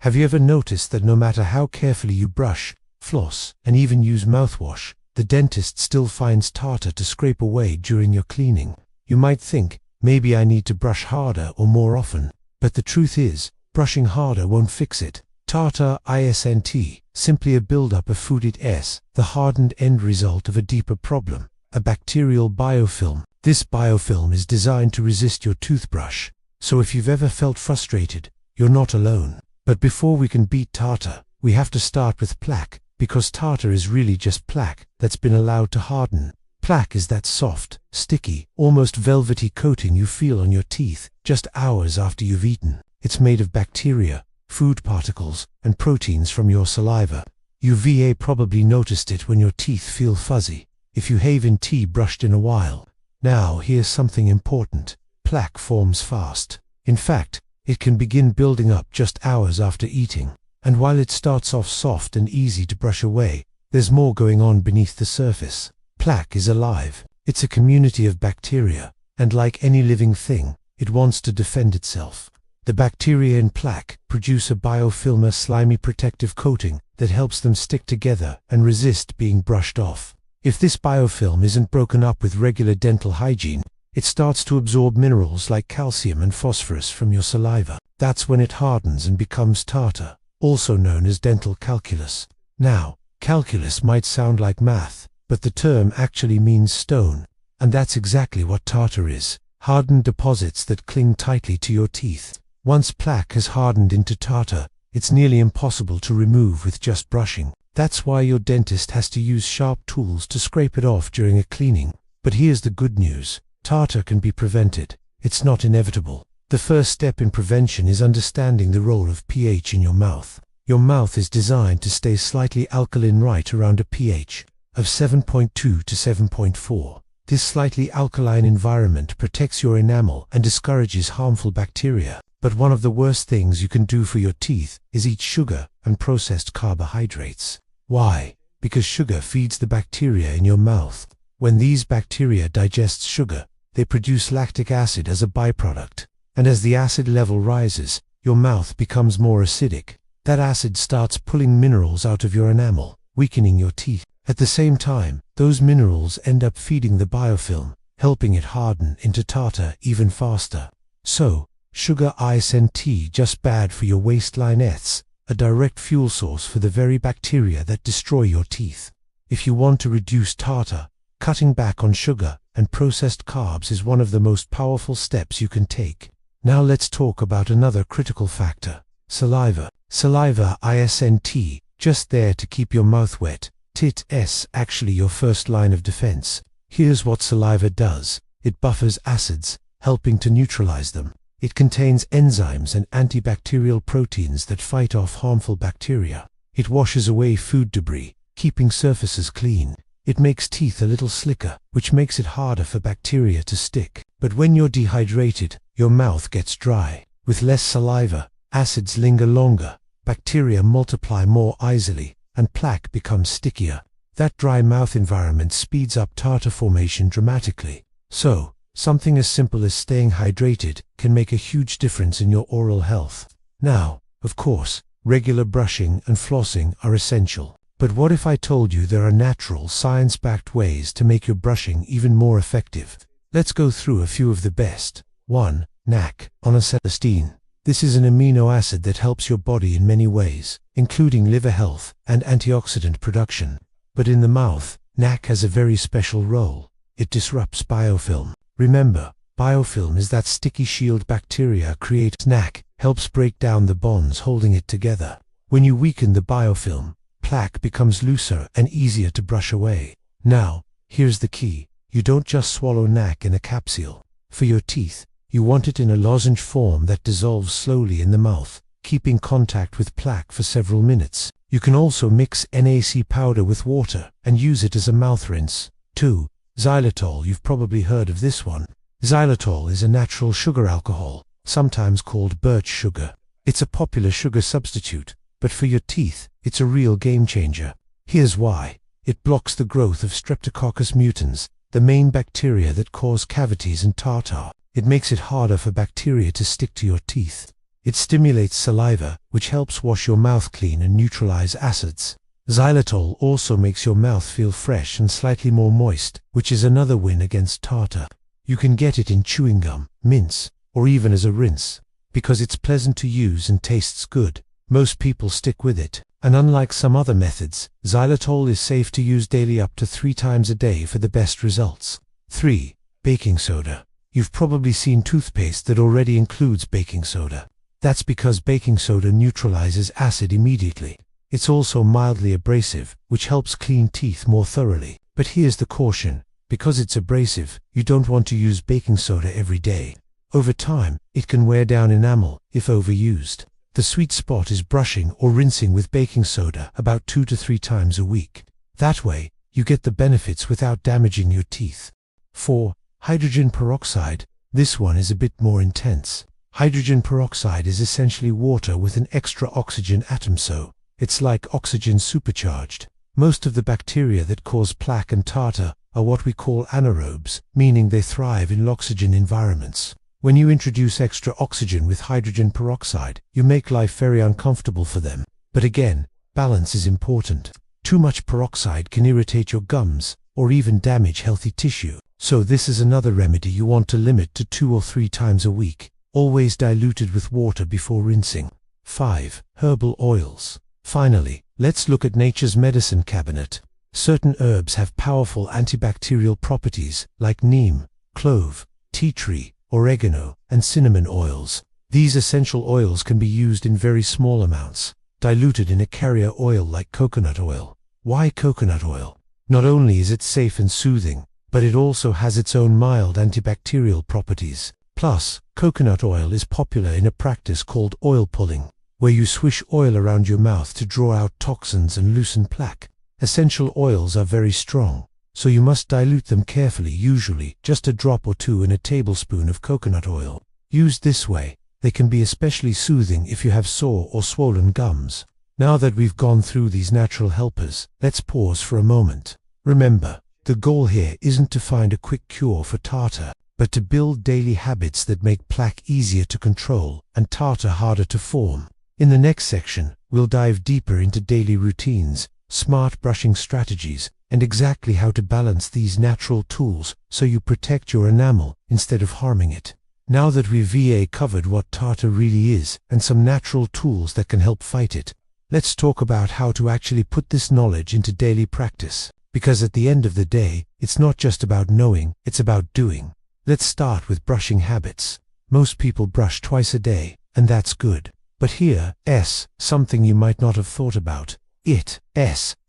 Have you ever noticed that no matter how carefully you brush, floss, and even use mouthwash, the dentist still finds tartar to scrape away during your cleaning? You might think, maybe I need to brush harder or more often. But the truth is, brushing harder won't fix it. Tartar isn't simply a buildup of fooded S, the hardened end result of a deeper problem, a bacterial biofilm. This biofilm is designed to resist your toothbrush. So if you've ever felt frustrated, you're not alone. But before we can beat tartar, we have to start with plaque, because tartar is really just plaque that's been allowed to harden. Plaque is that soft, sticky, almost velvety coating you feel on your teeth just hours after you've eaten. It's made of bacteria, food particles, and proteins from your saliva. You've probably noticed it when your teeth feel fuzzy, if you haven't brushed in a while. Now here's something important. Plaque forms fast. In fact, it can begin building up just hours after eating. And while it starts off soft and easy to brush away, there's more going on beneath the surface. Plaque is alive. It's a community of bacteria, and like any living thing, it wants to defend itself. The bacteria in plaque produce a biofilm, a slimy protective coating that helps them stick together and resist being brushed off. If this biofilm isn't broken up with regular dental hygiene, it starts to absorb minerals like calcium and phosphorus from your saliva. That's when it hardens and becomes tartar, also known as dental calculus. Now, calculus might sound like math, but the term actually means stone, and that's exactly what tartar is: hardened deposits that cling tightly to your teeth. Once plaque has hardened into tartar, it's nearly impossible to remove with just brushing. That's why your dentist has to use sharp tools to scrape it off during a cleaning. But here's the good news: tartar can be prevented. It's not inevitable. The first step in prevention is understanding the role of pH in your mouth. Your mouth is designed to stay slightly alkaline right around a pH of 7.2 to 7.4. This slightly alkaline environment protects your enamel and discourages harmful bacteria. But one of the worst things you can do for your teeth is eat sugar and processed carbohydrates. Why? Because sugar feeds the bacteria in your mouth. When these bacteria digest sugar, they produce lactic acid as a byproduct. And as the acid level rises, your mouth becomes more acidic. That acid starts pulling minerals out of your enamel, weakening your teeth. At the same time, those minerals end up feeding the biofilm, helping it harden into tartar even faster. So, sugar isn't just bad for your waistline, it's a direct fuel source for the very bacteria that destroy your teeth. If you want to reduce tartar, cutting back on sugar and processed carbs is one of the most powerful steps you can take. Now let's talk about another critical factor: saliva. Saliva isn't just there to keep your mouth wet. It's actually your first line of defense. Here's what saliva does. It buffers acids, helping to neutralize them. It contains enzymes and antibacterial proteins that fight off harmful bacteria. It washes away food debris, keeping surfaces clean. It makes teeth a little slicker, which makes it harder for bacteria to stick. But when you're dehydrated, your mouth gets dry. With less saliva, acids linger longer, bacteria multiply more easily, and plaque becomes stickier. That dry mouth environment speeds up tartar formation dramatically. So, something as simple as staying hydrated can make a huge difference in your oral health. Now, of course, regular brushing and flossing are essential. But what if I told you there are natural, science-backed ways to make your brushing even more effective? Let's go through a few of the best. 1. NAC, N-acetylcysteine. This is an amino acid that helps your body in many ways, including liver health and antioxidant production. But in the mouth, NAC has a very special role. It disrupts biofilm. Remember, biofilm is that sticky shield bacteria creates. NAC helps break down the bonds holding it together. When you weaken the biofilm, plaque becomes looser and easier to brush away. Now, here's the key. You don't just swallow NAC in a capsule. For your teeth, you want it in a lozenge form that dissolves slowly in the mouth, keeping contact with plaque for several minutes. You can also mix NAC powder with water and use it as a mouth rinse. 2. Xylitol. You've probably heard of this one. Xylitol is a natural sugar alcohol, sometimes called birch sugar. It's a popular sugar substitute, but for your teeth, it's a real game changer. Here's why. It blocks the growth of Streptococcus mutans, the main bacteria that cause cavities and tartar. It makes it harder for bacteria to stick to your teeth. It stimulates saliva, which helps wash your mouth clean and neutralize acids. Xylitol also makes your mouth feel fresh and slightly more moist, which is another win against tartar. You can get it in chewing gum, mints, or even as a rinse. Because it's pleasant to use and tastes good, most people stick with it. And unlike some other methods, xylitol is safe to use daily up to 3 times a day for the best results. 3. Baking soda. You've probably seen toothpaste that already includes baking soda. That's because baking soda neutralizes acid immediately. It's also mildly abrasive, which helps clean teeth more thoroughly. But here's the caution. Because it's abrasive, you don't want to use baking soda every day. Over time, it can wear down enamel if overused. The sweet spot is brushing or rinsing with baking soda about 2 to 3 times a week. That way, you get the benefits without damaging your teeth. 4. Hydrogen peroxide. This one is a bit more intense. Hydrogen peroxide is essentially water with an extra oxygen atom, so it's like oxygen supercharged. Most of the bacteria that cause plaque and tartar are what we call anaerobes, meaning they thrive in low-oxygen environments. When you introduce extra oxygen with hydrogen peroxide, you make life very uncomfortable for them. But again, balance is important. Too much peroxide can irritate your gums or even damage healthy tissue. So this is another remedy you want to limit to 2 or 3 times a week, always diluted with water before rinsing. 5. Herbal oils. Finally, let's look at nature's medicine cabinet. Certain herbs have powerful antibacterial properties like neem, clove, tea tree, oregano, and cinnamon oils. These essential oils can be used in very small amounts, diluted in a carrier oil like coconut oil. Why coconut oil? Not only is it safe and soothing, but it also has its own mild antibacterial properties. Plus, coconut oil is popular in a practice called oil pulling, where you swish oil around your mouth to draw out toxins and loosen plaque. Essential oils are very strong, so you must dilute them carefully, usually just a drop or 2 in a tablespoon of coconut oil. Used this way, they can be especially soothing if you have sore or swollen gums. Now that we've gone through these natural helpers, let's pause for a moment. Remember, the goal here isn't to find a quick cure for tartar, but to build daily habits that make plaque easier to control and tartar harder to form. In the next section, we'll dive deeper into daily routines, smart brushing strategies, and exactly how to balance these natural tools so you protect your enamel instead of harming it. Now that we've covered what tartar really is and some natural tools that can help fight it, let's talk about how to actually put this knowledge into daily practice. Because at the end of the day, it's not just about knowing, it's about doing. Let's start with brushing habits. Most people brush twice a day, and that's good. But here's something you might not have thought about. It's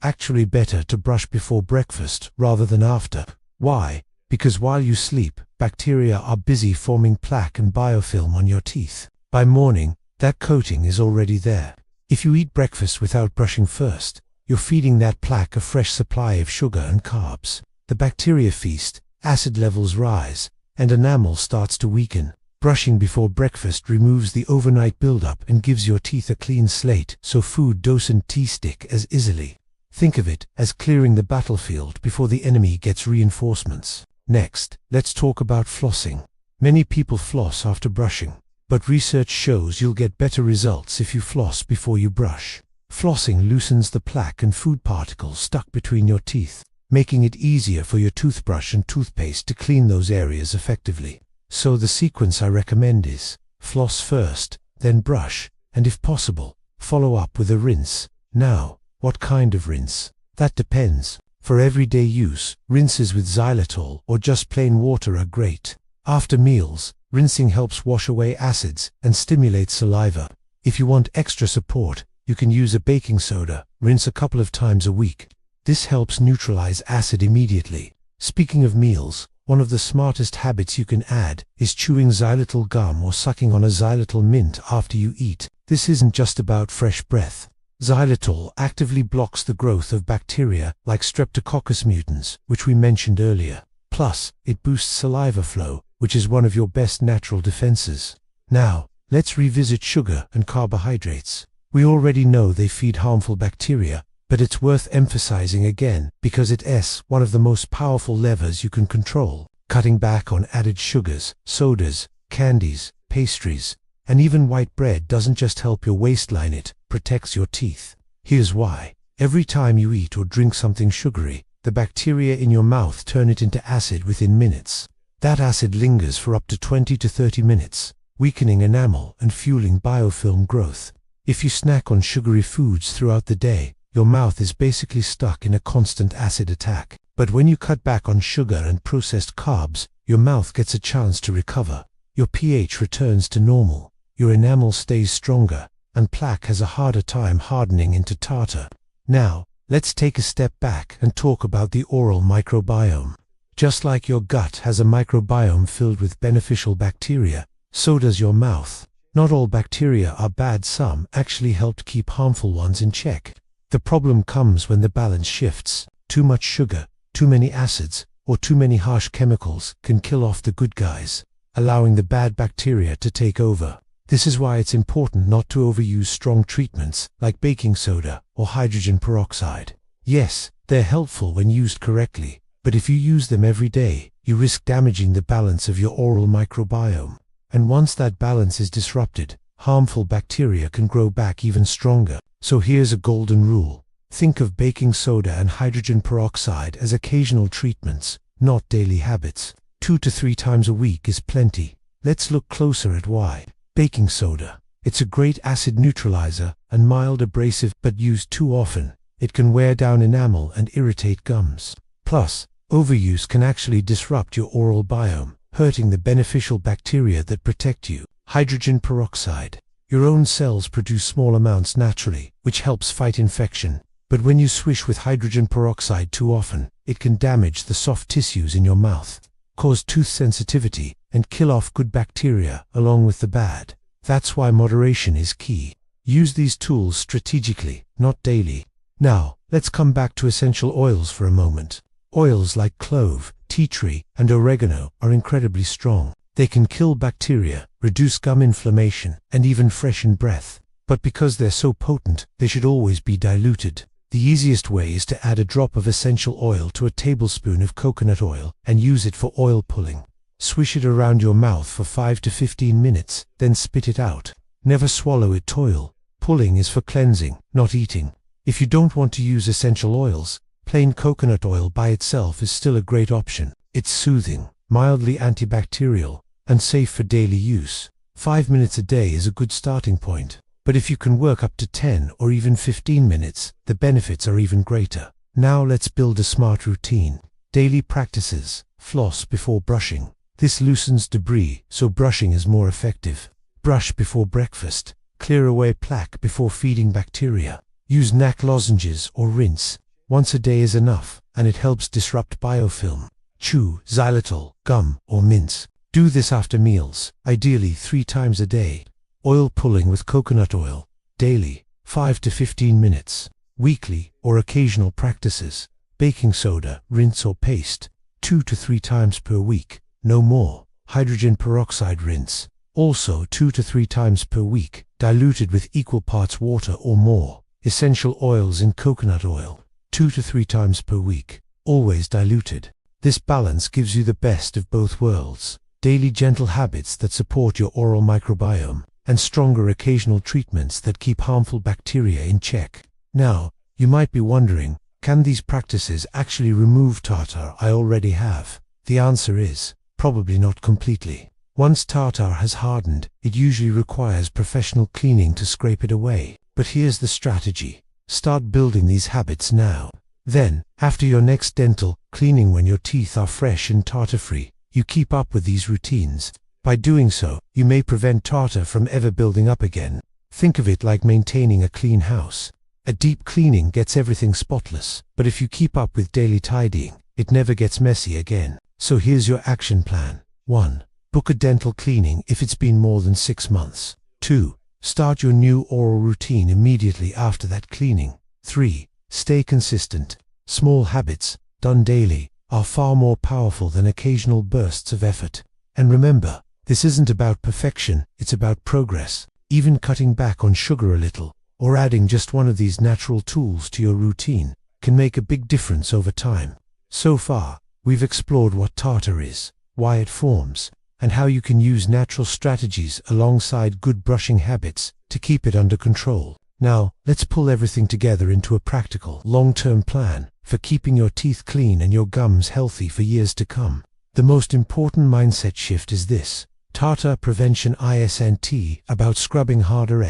actually better to brush before breakfast rather than after. Why? Because while you sleep, bacteria are busy forming plaque and biofilm on your teeth. By morning, that coating is already there. If you eat breakfast without brushing first, you're feeding that plaque a fresh supply of sugar and carbs. The bacteria feast, acid levels rise, and enamel starts to weaken. Brushing before breakfast removes the overnight buildup and gives your teeth a clean slate so food doesn't stick as easily. Think of it as clearing the battlefield before the enemy gets reinforcements. Next, let's talk about flossing. Many people floss after brushing, but research shows you'll get better results if you floss before you brush. Flossing loosens the plaque and food particles stuck between your teeth, making it easier for your toothbrush and toothpaste to clean those areas effectively. So the sequence I recommend is floss first, then brush, and if possible, follow up with a rinse. Now, what kind of rinse? That depends. For everyday use, rinses with xylitol or just plain water are great. After meals, rinsing helps wash away acids and stimulate saliva. If you want extra support, you can use a baking soda, rinse a couple of times a week. This helps neutralize acid immediately. Speaking of meals, one of the smartest habits you can add is chewing xylitol gum or sucking on a xylitol mint after you eat. This isn't just about fresh breath. Xylitol actively blocks the growth of bacteria like Streptococcus mutans, which we mentioned earlier. Plus, it boosts saliva flow, which is one of your best natural defenses. Now, let's revisit sugar and carbohydrates. We already know they feed harmful bacteria, but it's worth emphasizing again because it's one of the most powerful levers you can control. Cutting back on added sugars, sodas, candies, pastries, And even white bread doesn't just help your waistline, it protects your teeth. Here's why. Every time you eat or drink something sugary, the bacteria in your mouth turn it into acid within minutes. That acid lingers for up to 20 to 30 minutes, weakening enamel and fueling biofilm growth. If you snack on sugary foods throughout the day, your mouth is basically stuck in a constant acid attack. But when you cut back on sugar and processed carbs, your mouth gets a chance to recover. Your pH returns to normal, your enamel stays stronger, and plaque has a harder time hardening into tartar. Now, let's take a step back and talk about the oral microbiome. Just like your gut has a microbiome filled with beneficial bacteria, so does your mouth. Not all bacteria are bad, some actually help keep harmful ones in check. The problem comes when the balance shifts. Too much sugar, too many acids, or too many harsh chemicals can kill off the good guys, allowing the bad bacteria to take over. This is why it's important not to overuse strong treatments like baking soda or hydrogen peroxide. Yes, they're helpful when used correctly, but if you use them every day, you risk damaging the balance of your oral microbiome. And once that balance is disrupted, harmful bacteria can grow back even stronger. So here's a golden rule. Think of baking soda and hydrogen peroxide as occasional treatments, not daily habits. 2 to 3 times a week is plenty. Let's look closer at why. Baking soda. It's a great acid neutralizer and mild abrasive, but used too often, it can wear down enamel and irritate gums. Plus, overuse can actually disrupt your oral biome, hurting the beneficial bacteria that protect you. Hydrogen peroxide. Your own cells produce small amounts naturally, which helps fight infection. But when you swish with hydrogen peroxide too often, it can damage the soft tissues in your mouth, cause tooth sensitivity, and kill off good bacteria along with the bad. That's why moderation is key. Use these tools strategically, not daily. Now, let's come back to essential oils for a moment. Oils like clove, tea tree, and oregano are incredibly strong. They can kill bacteria, reduce gum inflammation, and even freshen breath. But because they're so potent, they should always be diluted. The easiest way is to add a drop of essential oil to a tablespoon of coconut oil and use it for oil pulling. Swish it around your mouth for 5 to 15 minutes, then spit it out. Never swallow it toil. Pulling is for cleansing, not eating. If you don't want to use essential oils, plain coconut oil by itself is still a great option. It's soothing, mildly antibacterial, and safe for daily use. 5 minutes a day is a good starting point. But if you can work up to 10 or even 15 minutes, the benefits are even greater. Now let's build a smart routine. Daily practices. Floss before brushing. This loosens debris, so brushing is more effective. Brush before breakfast. Clear away plaque before feeding bacteria. Use NAC lozenges or rinse. Once a day is enough, and it helps disrupt biofilm. Chew xylitol, gum, or mints. Do this after meals, ideally 3 times a day. Oil pulling with coconut oil. Daily, 5 to 15 minutes. Weekly or occasional practices. Baking soda, rinse or paste. 2 to 3 times per week. No more. Hydrogen peroxide rinse. Also 2 to 3 times per week, diluted with equal parts water or more. Essential oils in coconut oil. 2 to 3 times per week. Always diluted. This balance gives you the best of both worlds. Daily gentle habits that support your oral microbiome, and stronger occasional treatments that keep harmful bacteria in check. Now, you might be wondering, can these practices actually remove tartar I already have? The answer is, probably not completely. Once tartar has hardened, it usually requires professional cleaning to scrape it away. But here's the strategy. Start building these habits now. Then, after your next dental cleaning when your teeth are fresh and tartar-free, you keep up with these routines. By doing so, you may prevent tartar from ever building up again. Think of it like maintaining a clean house. A deep cleaning gets everything spotless, but if you keep up with daily tidying, it never gets messy again. So here's your action plan. 1. Book a dental cleaning if it's been more than 6 months. 2. Start your new oral routine immediately after that cleaning. 3. Stay consistent. Small habits, done daily, are far more powerful than occasional bursts of effort. And remember, this isn't about perfection, it's about progress. Even cutting back on sugar a little, or adding just one of these natural tools to your routine, can make a big difference over time. So far, we've explored what tartar is, why it forms, and how you can use natural strategies alongside good brushing habits to keep it under control. Now, let's pull everything together into a practical, long-term plan for keeping your teeth clean and your gums healthy for years to come. The most important mindset shift is this: Tartar prevention isn't about scrubbing harder,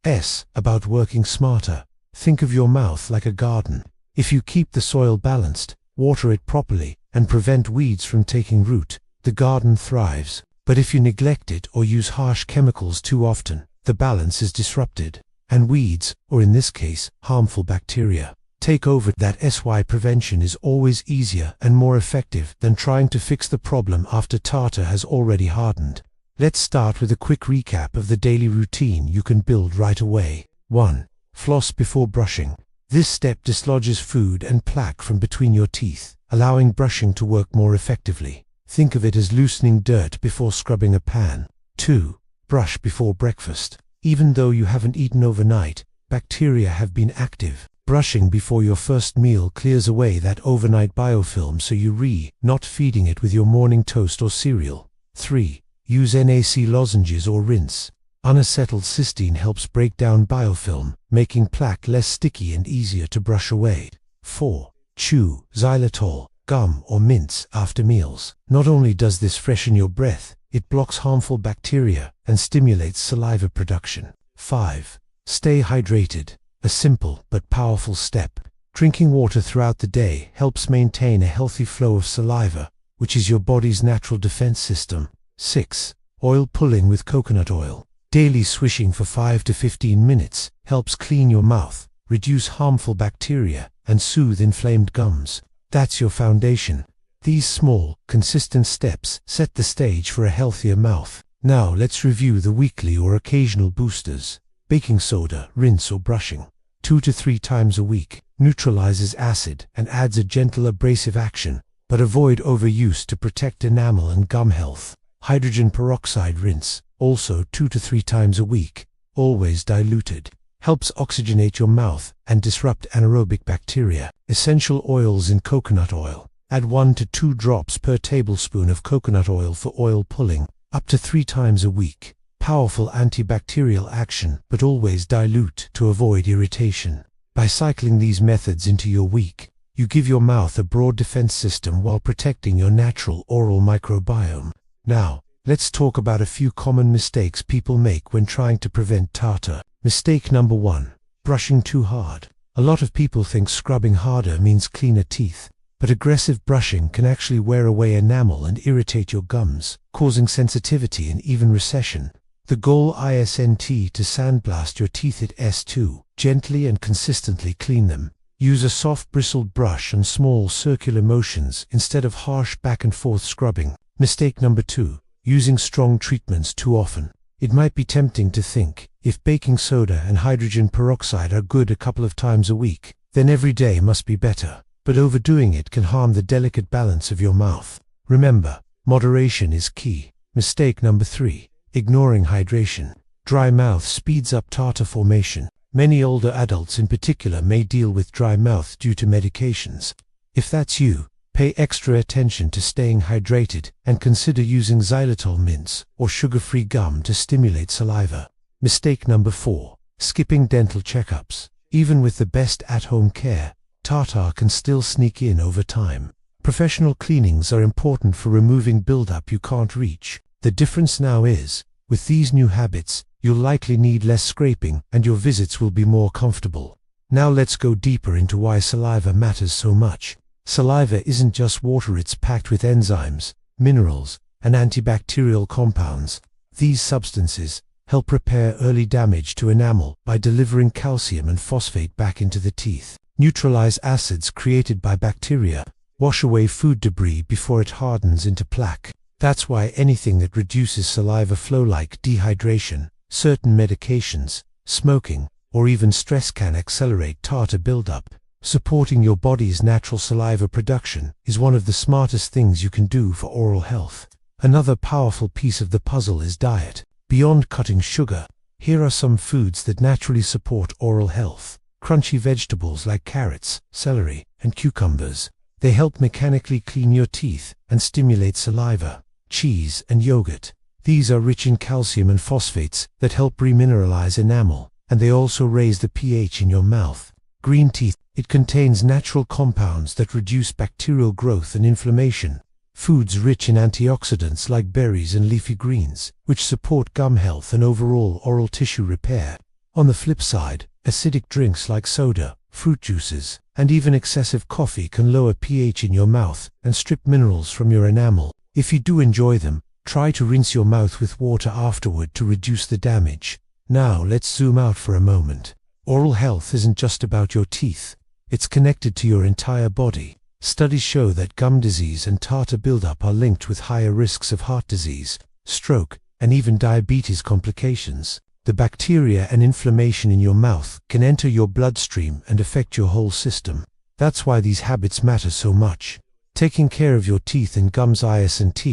it's about working smarter. Think of your mouth like a garden. If you keep the soil balanced, water it properly, and prevent weeds from taking root, the garden thrives. But if you neglect it or use harsh chemicals too often, the balance is disrupted, and weeds, or in this case, harmful bacteria, take over. That's why prevention is always easier and more effective than trying to fix the problem after tartar has already hardened. Let's start with a quick recap of the daily routine you can build right away. 1. Floss before brushing. This step dislodges food and plaque from between your teeth, allowing brushing to work more effectively. Think of it as loosening dirt before scrubbing a pan. 2. Brush before breakfast. Even though you haven't eaten overnight, bacteria have been active. Brushing before your first meal clears away that overnight biofilm, so you're not feeding it with your morning toast or cereal. 3. Use NaC lozenges or rinse. Unacetyl cysteine helps break down biofilm, making plaque less sticky and easier to brush away. 4. Chew xylitol, gum or mints after meals. Not only does this freshen your breath, it blocks harmful bacteria and stimulates saliva production. 5. Stay hydrated. A simple but powerful step. Drinking water throughout the day helps maintain a healthy flow of saliva, which is your body's natural defense system. 6. Oil pulling with coconut oil. Daily swishing for 5 to 15 minutes helps clean your mouth, reduce harmful bacteria, and soothe inflamed gums. That's your foundation. These small, consistent steps set the stage for a healthier mouth. Now let's review the weekly or occasional boosters. Baking soda, rinse or brushing. 2 to 3 times a week. Neutralizes acid and adds a gentle abrasive action, but avoid overuse to protect enamel and gum health. Hydrogen peroxide rinse, also 2 to 3 times a week, always diluted. Helps oxygenate your mouth and disrupt anaerobic bacteria. Essential oils in coconut oil. Add 1 to 2 drops per tablespoon of coconut oil for oil pulling, up to 3 times a week. Powerful antibacterial action, but always dilute to avoid irritation. By cycling these methods into your week, you give your mouth a broad defense system while protecting your natural oral microbiome. Now, let's talk about a few common mistakes people make when trying to prevent tartar. Mistake number 1. Brushing too hard. A lot of people think scrubbing harder means cleaner teeth, but aggressive brushing can actually wear away enamel and irritate your gums, causing sensitivity and even recession. The goal isn't to sandblast your teeth at S2. Gently and consistently clean them. Use a soft bristled brush and small circular motions instead of harsh back and forth scrubbing. Mistake number 2. Using strong treatments too often. It might be tempting to think, if baking soda and hydrogen peroxide are good a couple of times a week, then every day must be better. But overdoing it can harm the delicate balance of your mouth. Remember, moderation is key. Mistake number 3. Ignoring hydration. Dry mouth speeds up tartar formation. Many older adults in particular may deal with dry mouth due to medications. If that's you, pay extra attention to staying hydrated and consider using xylitol mints or sugar-free gum to stimulate saliva. Mistake number 4. Skipping dental checkups. Even with the best at-home care, tartar can still sneak in over time. Professional cleanings are important for removing buildup you can't reach. The difference now is, with these new habits, you'll likely need less scraping and your visits will be more comfortable. Now let's go deeper into why saliva matters so much. Saliva isn't just water, it's packed with enzymes, minerals, and antibacterial compounds. These substances help repair early damage to enamel by delivering calcium and phosphate back into the teeth, neutralize acids created by bacteria, wash away food debris before it hardens into plaque. That's why anything that reduces saliva flow like dehydration, certain medications, smoking, or even stress can accelerate tartar buildup. Supporting your body's natural saliva production is one of the smartest things you can do for oral health. Another powerful piece of the puzzle is diet. Beyond cutting sugar, here are some foods that naturally support oral health. Crunchy vegetables like carrots, celery, and cucumbers. They help mechanically clean your teeth and stimulate saliva. cheese, and yogurt. These are rich in calcium and phosphates that help remineralize enamel, and they also raise the pH in your mouth. Green tea. It contains natural compounds that reduce bacterial growth and inflammation. Foods rich in antioxidants like berries and leafy greens, which support gum health and overall oral tissue repair. On the flip side, acidic drinks like soda, fruit juices, and even excessive coffee can lower pH in your mouth and strip minerals from your enamel. If you do enjoy them, try to rinse your mouth with water afterward to reduce the damage. Now let's zoom out for a moment. Oral health isn't just about your teeth. It's connected to your entire body. Studies show that gum disease and tartar buildup are linked with higher risks of heart disease, stroke, and even diabetes complications. The bacteria and inflammation in your mouth can enter your bloodstream and affect your whole system. That's why these habits matter so much. Taking care of your teeth and gums isn't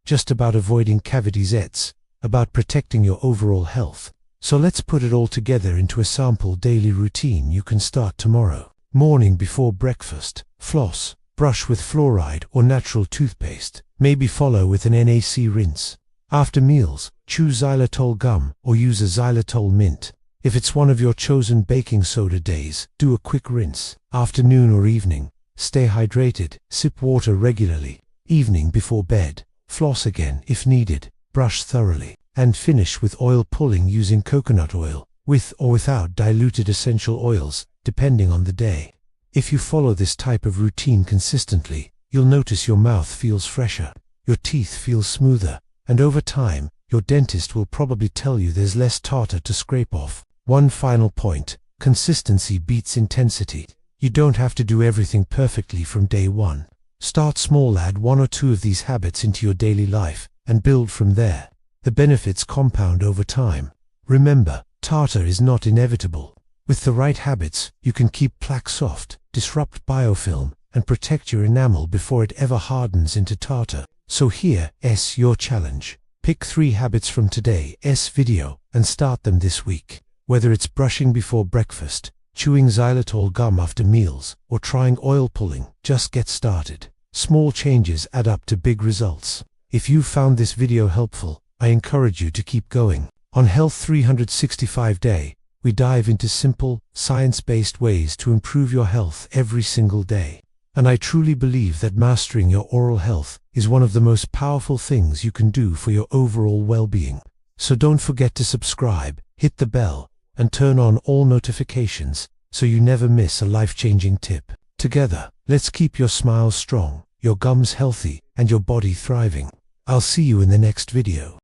just about avoiding cavities, it's about protecting your overall health. So let's put it all together into a sample daily routine you can start tomorrow. Morning before breakfast, floss, brush with fluoride or natural toothpaste, maybe follow with an NaC rinse. After meals, chew xylitol gum or use a xylitol mint. If it's one of your chosen baking soda days, do a quick rinse. Afternoon or evening, stay hydrated, sip water regularly. Evening before bed, floss again if needed, brush thoroughly, and finish with oil pulling using coconut oil, with or without diluted essential oils, depending on the day. If you follow this type of routine consistently, you'll notice your mouth feels fresher, your teeth feel smoother, and over time, your dentist will probably tell you there's less tartar to scrape off. One final point: consistency beats intensity. You don't have to do everything perfectly from day one. Start small, add 1 or 2 of these habits into your daily life, and build from there. The benefits compound over time. Remember, tartar is not inevitable. With the right habits, you can keep plaque soft, disrupt biofilm, and protect your enamel before it ever hardens into tartar. So here's your challenge. Pick 3 habits from today's video and start them this week. Whether it's brushing before breakfast, chewing xylitol gum after meals, or trying oil pulling, just get started. Small changes add up to big results. If you found this video helpful, I encourage you to keep going. On Health 365 Day, we dive into simple, science-based ways to improve your health every single day. And I truly believe that mastering your oral health is one of the most powerful things you can do for your overall well-being. So don't forget to subscribe, hit the bell, and turn on all notifications so you never miss a life-changing tip. Together, let's keep your smile strong, your gums healthy, and your body thriving. I'll see you in the next video.